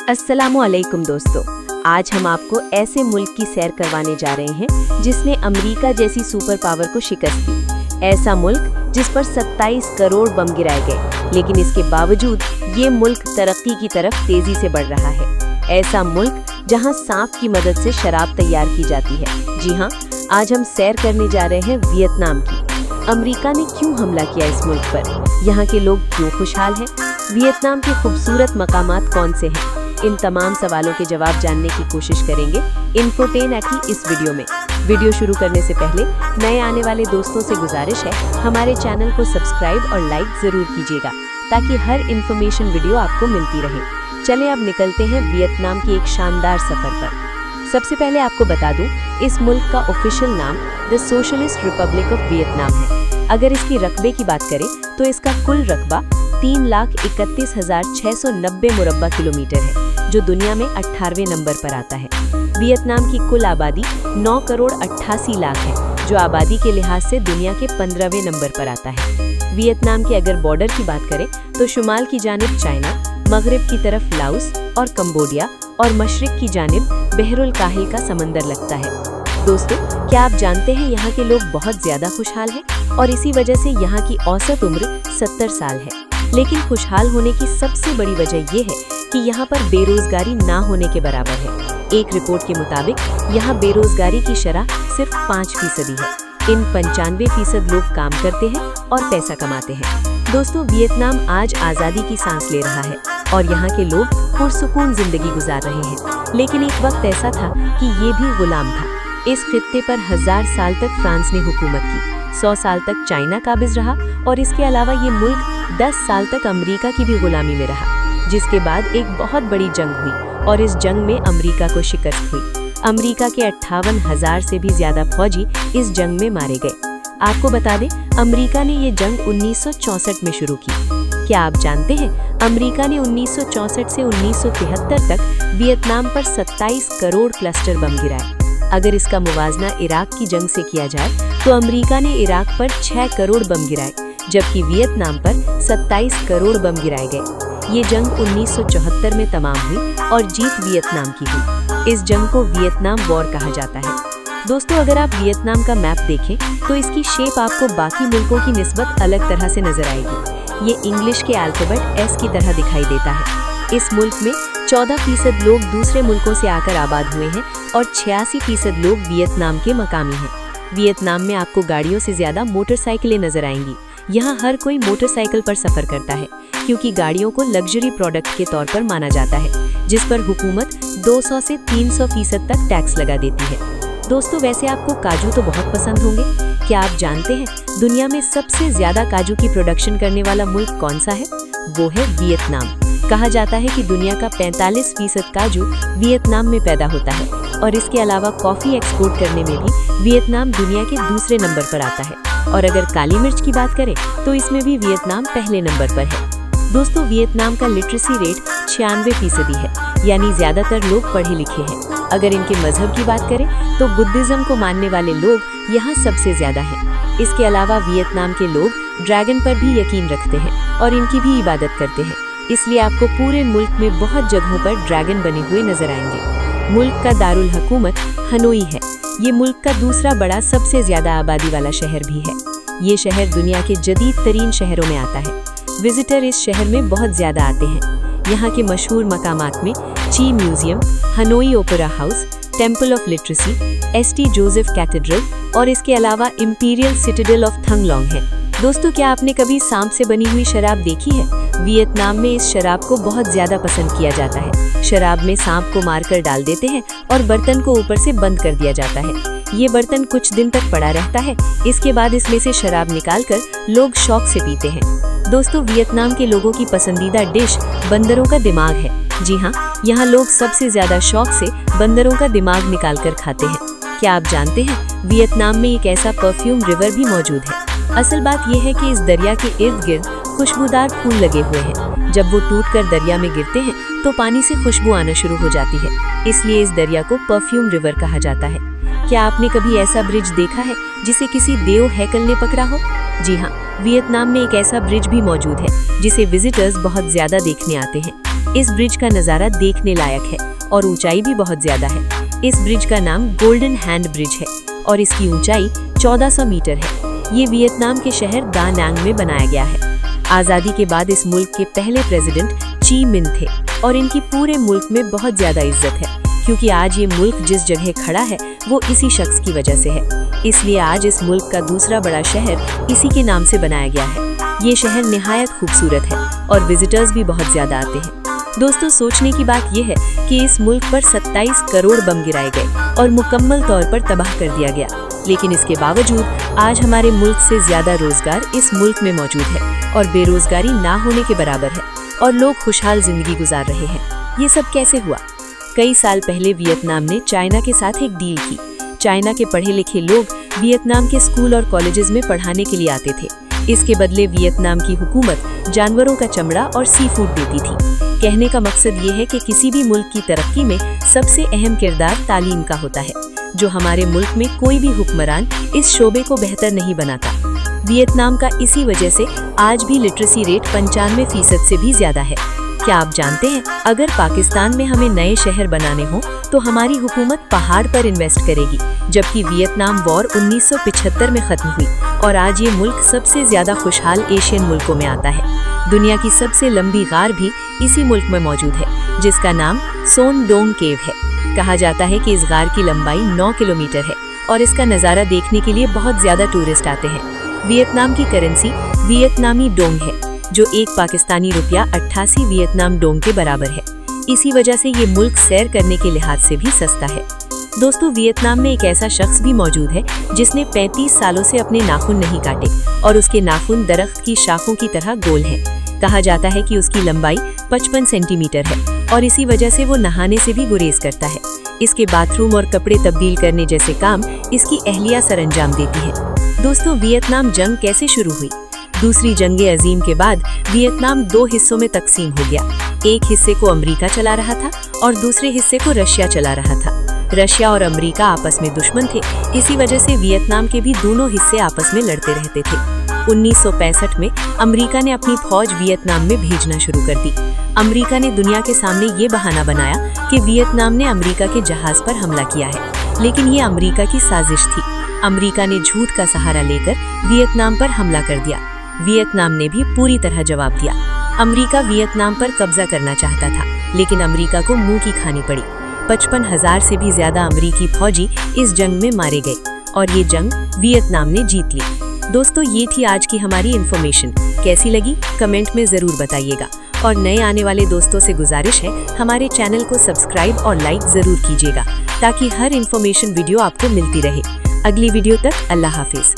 अस्सलामुअलैकुम दोस्तों, आज हम आपको ऐसे मुल्क की सैर करवाने जा रहे हैं जिसने अमेरिका जैसी सुपर पावर को शिकस्त दी। ऐसा मुल्क जिस पर 27 करोड़ बम गिराए गए, लेकिन इसके बावजूद ये मुल्क तरक्की की तरफ तेजी से बढ़ रहा है। ऐसा मुल्क जहां सांप की मदद से शराब तैयार की जाती है। जी हाँ, आज हम सैर करने जा रहे हैं वियतनाम की। अमेरिका ने क्यों हमला किया इस मुल्क पर? यहाँ के लोग क्यों खुशहाल हैं? वियतनाम के खूबसूरत मकामात कौन से हैं? इन तमाम सवालों के जवाब जानने की कोशिश करेंगे इन्फोटेन की इस वीडियो में। वीडियो शुरू करने से पहले नए आने वाले दोस्तों से गुजारिश है, हमारे चैनल को सब्सक्राइब और लाइक जरूर कीजिएगा ताकि हर इन्फॉर्मेशन वीडियो आपको मिलती रहे। चलें अब निकलते हैं वियतनाम की एक शानदार सफर पर। सबसे पहले आपको बता दूं, इस मुल्क का ऑफिशियल नाम the socialist Republic of Vietnam है। अगर इसकी रकबे की बात करें तो इसका कुल रकबा 3,31,690 मुरब्बा किलोमीटर है, जो दुनिया में 18वें नंबर पर आता है। वियतनाम की कुल आबादी 9 करोड़ 88 लाख है, जो आबादी के लिहाज से दुनिया के 15वें नंबर पर आता है। वियतनाम के अगर बॉर्डर की बात करें तो शुमाल की जानिब चाइना, मगरिब की तरफ लाओस और कंबोडिया और मशरिक की जानिब बहरुल काहिल का समंदर लगता है। दोस्तों, क्या आप जानते हैं यहाँ के लोग बहुत ज्यादा खुशहाल हैं और इसी वजह से यहाँ की औसत उम्र 70 साल है। लेकिन खुशहाल होने की सबसे बड़ी वजह ये है कि यहाँ पर बेरोजगारी ना होने के बराबर है। एक रिपोर्ट के मुताबिक यहाँ बेरोजगारी की शरह सिर्फ 5% है। इन 95% लोग काम करते हैं और पैसा कमाते हैं। दोस्तों, वियतनाम आज आज़ादी की सांस ले रहा है और यहाँ के लोग पुरसुकून जिंदगी गुजार रहे हैं। लेकिन एक वक्त ऐसा था कि ये भी गुलाम था। इस खित्ते पर 1000 साल तक फ्रांस ने हुकूमत की, 100 साल तक चाइना काबिज रहा और इसके अलावा ये मुल्क 10 साल तक अमेरिका की भी गुलामी में रहा। जिसके बाद एक बहुत बड़ी जंग हुई और इस जंग में अमेरिका को शिकस्त हुई। अमेरिका के 58,000 से भी ज्यादा फौजी इस जंग में मारे गए। आपको बता दें, अमेरिका ने ये जंग 1964 में शुरू की। क्या आप जानते हैं, अमेरिका ने 1964 से 1973 तक वियतनाम पर 27 करोड़ क्लस्टर बम गिराए। अगर इसका मुवाजना इराक की जंग से किया जाए तो अमेरिका ने इराक पर 6 करोड़ बम गिराए, जबकि वियतनाम पर 27 करोड़ बम गिराए गए। ये जंग 1974 में तमाम हुई और जीत वियतनाम की हुई। इस जंग को वियतनाम वॉर कहा जाता है। दोस्तों, अगर आप वियतनाम का मैप देखें तो इसकी शेप आपको बाकी मुल्कों की निस्बत अलग तरह से नजर आएगी। ये इंग्लिश के अल्फाबेट एस की तरह दिखाई देता है। इस मुल्क में 14% लोग दूसरे मुल्कों से आकर आबाद हुए हैं और 86% लोग वियतनाम के मकामी हैं। वियतनाम में आपको गाड़ियों से ज्यादा मोटरसाइकिलें नजर आएंगी। यहाँ हर कोई मोटरसाइकिल पर सफर करता है क्योंकि गाड़ियों को लग्जरी प्रोडक्ट के तौर पर माना जाता है, जिस पर हुकूमत 200 से 300% तक टैक्स लगा देती है। दोस्तों, वैसे आपको काजू तो बहुत पसंद होंगे। क्या आप जानते हैं दुनिया में सबसे ज्यादा काजू की प्रोडक्शन करने वाला मुल्क कौन सा है? वो है वियतनाम। कहा जाता है कि दुनिया का 45% काजू वियतनाम में पैदा होता है और इसके अलावा कॉफी एक्सपोर्ट करने में भी वियतनाम दुनिया के दूसरे नंबर पर आता है। और अगर काली मिर्च की बात करें तो इसमें भी वियतनाम पहले नंबर पर है। दोस्तों, वियतनाम का लिटरेसी रेट 96% है, यानी ज्यादातर लोग पढ़े लिखे हैं। अगर इनके मजहब की बात करें तो बुद्धिज्म को मानने वाले लोग यहाँ सबसे ज्यादा हैं। इसके अलावा वियतनाम के लोग ड्रैगन पर भी यकीन रखते हैं और इनकी भी इबादत करते हैं। इसलिए आपको पूरे मुल्क में बहुत जगहों पर ड्रैगन बने हुए नजर आएंगे। मुल्क का दारुल हुकूमत हनोई है। ये मुल्क का दूसरा बड़ा सबसे ज्यादा आबादी वाला शहर भी है। ये शहर दुनिया के जदीद तरीन शहरों में आता है। विजिटर इस शहर में बहुत ज्यादा आते हैं। यहाँ के मशहूर मकामात में ची museum, Hanoi opera house, temple of literacy, ST Joseph cathedral और इसके अलावा इंपीरियल सिटाडेल ऑफ थंगलोंग है। दोस्तों, क्या आपने कभी सांप से बनी हुई शराब देखी है? वियतनाम में इस शराब को बहुत ज्यादा पसंद किया जाता है। शराब में सांप को मारकर डाल देते हैं और बर्तन को ऊपर से बंद कर दिया जाता है। ये बर्तन कुछ दिन तक पड़ा रहता है। इसके बाद इसमें से शराब निकालकर लोग शौक से पीते हैं। दोस्तों, वियतनाम के लोगों की पसंदीदा डिश बंदरों का दिमाग है। जी हाँ, यहाँ लोग सबसे ज्यादा शौक से बंदरों का दिमाग निकालकर खाते हैं। क्या आप जानते हैं वियतनाम में एक ऐसा परफ्यूम रिवर भी मौजूद है? असल बात यह है कि इस दरिया के इर्द गिर्द खुशबूदार फूल लगे हुए हैं। जब वो टूटकर दरिया में गिरते हैं तो पानी से खुशबू आना शुरू हो जाती है। इसलिए इस दरिया को परफ्यूम रिवर कहा जाता है। क्या आपने कभी ऐसा ब्रिज देखा है जिसे किसी देव हैकल ने पकड़ा हो? जी हाँ, वियतनाम में एक ऐसा ब्रिज भी मौजूद है जिसे विजिटर्स बहुत ज्यादा देखने आते हैं। इस ब्रिज का नज़ारा देखने लायक है और ऊंचाई भी बहुत ज्यादा है। इस ब्रिज का नाम गोल्डन हैंड ब्रिज है और इसकी ऊंचाई 1400 मीटर है। ये वियतनाम के शहर दा नांग में बनाया गया है। आज़ादी के बाद इस मुल्क के पहले प्रेसिडेंट ची मिन थे और इनकी पूरे मुल्क में बहुत ज्यादा इज्जत है, क्योंकि आज ये मुल्क जिस जगह खड़ा है वो इसी शख्स की वजह से है। इसलिए आज इस मुल्क का दूसरा बड़ा शहर इसी के नाम से बनाया गया है। ये शहर निहायत खूबसूरत है और विजिटर्स भी बहुत ज्यादा आते हैं। दोस्तों, सोचने की बात यह है कि इस मुल्क पर 27 करोड़ बम गिराए गए और मुकम्मल तौर पर तबाह कर दिया गया, लेकिन इसके बावजूद आज हमारे मुल्क से ज्यादा रोजगार इस मुल्क में मौजूद है और बेरोजगारी ना होने के बराबर है और लोग खुशहाल जिंदगी गुजार रहे हैं। ये सब कैसे हुआ? कई साल पहले वियतनाम ने चाइना के साथ एक डील की। चाइना के पढ़े लिखे लोग वियतनाम के स्कूल और कॉलेजेस में पढ़ाने के लिए आते थे। इसके बदले वियतनाम की हुकूमत जानवरों का चमड़ा और सी फूड देती थी। कहने का मकसद ये है कि किसी भी मुल्क की तरक्की में सबसे अहम किरदार तालीम का होता है, जो हमारे मुल्क में कोई भी हुक्मरान इस शोबे को बेहतर नहीं बनाता। वियतनाम का इसी वजह से आज भी लिटरेसी रेट 95% से भी ज्यादा है। क्या आप जानते हैं, अगर पाकिस्तान में हमें नए शहर बनाने हो तो हमारी हुकूमत पहाड़ पर इन्वेस्ट करेगी, जबकि वियतनाम वॉर 1975 में खत्म हुई और आज ये मुल्क सबसे ज्यादा खुशहाल एशियन मुल्कों में आता है। दुनिया की सबसे लंबी गार भी इसी मुल्क में मौजूद है, जिसका नाम सोन डोंग केव है। कहा जाता है कि इस गार की लंबाई 9 किलोमीटर है और इसका नज़ारा देखने के लिए बहुत ज्यादा टूरिस्ट आते हैं। वियतनाम की करेंसी वियतनामी डोंग है, जो एक पाकिस्तानी रुपया 88 वियतनाम डोंग के बराबर है। इसी वजह से ये मुल्क सैर करने के लिहाज से भी सस्ता है। दोस्तों, वियतनाम में एक ऐसा शख्स भी मौजूद है जिसने 35 सालों से अपने नाखून नहीं काटे और उसके नाखून दरख्त की शाखों की तरह गोल हैं। कहा जाता है कि उसकी लंबाई 55 सेंटीमीटर है और इसी वजह से वो नहाने से भी गुरेज करता है। इसके बाथरूम और कपड़े तब्दील करने जैसे काम इसकी अहलिया सरंजाम देती है। दोस्तों, वियतनाम जंग कैसे शुरू हुई? दूसरी जंगे अजीम के बाद वियतनाम 2 हिस्सों में तकसीम हो गया। एक हिस्से को अमेरिका चला रहा था और दूसरे हिस्से को रशिया चला रहा था। रशिया और अमेरिका आपस में दुश्मन थे, इसी वजह से वियतनाम के भी दोनों हिस्से आपस में लड़ते रहते थे। 1965 में अमेरिका ने अपनी फौज वियतनाम में भेजना शुरू कर दी। अमेरिका ने दुनिया के सामने ये बहाना बनाया कि वियतनाम ने अमेरिका के जहाज पर हमला किया है, लेकिन ये अमेरिका की साजिश थी। अमेरिका ने झूठ का सहारा लेकर वियतनाम पर हमला कर दिया। वियतनाम ने भी पूरी तरह जवाब दिया। अमेरिका वियतनाम पर कब्जा करना चाहता था, लेकिन अमेरिका को मुंह की खानी पड़ी। 55,000 से भी ज्यादा अमेरिकी फौजी इस जंग में मारे गए और ये जंग वियतनाम ने जीत ली। दोस्तों, ये थी आज की हमारी इन्फॉर्मेशन। कैसी लगी कमेंट में जरूर बताइएगा और नए आने वाले दोस्तों से गुजारिश है, हमारे चैनल को सब्सक्राइब और लाइक जरूर कीजिएगा ताकि हर इन्फॉर्मेशन वीडियो आपको मिलती रहे। अगली वीडियो तक अल्लाह हाफिज।